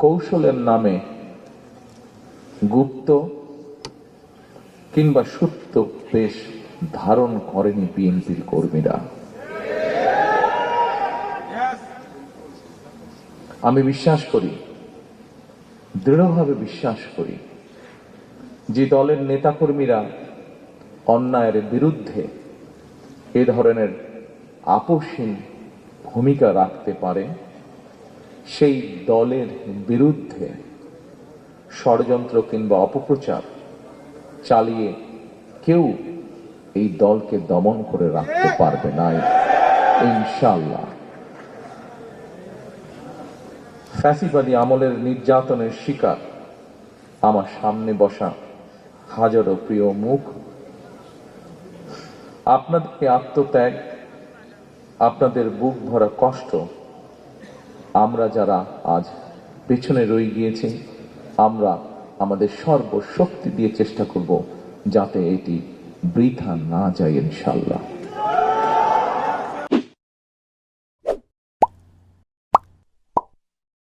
কৌশলের নামে গুপ্ত কিংবা সুপ্ত বেশ ধারণ করেনি বিএনপির কর্মীরা। আমি বিশ্বাস করি, দৃঢ়ভাবে বিশ্বাস করি, যে দলের নেতাকর্মীরা অন্যায়ের বিরুদ্ধে এ ধরনের আপোষহীন ভূমিকা রাখতে পারে, সেই দলের বিরুদ্ধে ষড়যন্ত্র কিংবা অপপ্রচার চালিয়ে কেউ এই দলকে দমন করে রাখতে পারবে না ইনশাআল্লাহ। ফ্যাসিবাদী আমলের নির্যাতনের শিকার আমার সামনে বসা হাজারো প্রিয় মুখ, আপনাদের আত্মত্যাগ, আপনাদের বুক ভরা কষ্ট, আমরা যারা আজ পেছনে রয়ে গিয়েছি, আমরা আমাদের সর্বশক্তি দিয়ে চেষ্টা করব যাতে এটি বৃথা না যায় ইনশাআল্লাহ।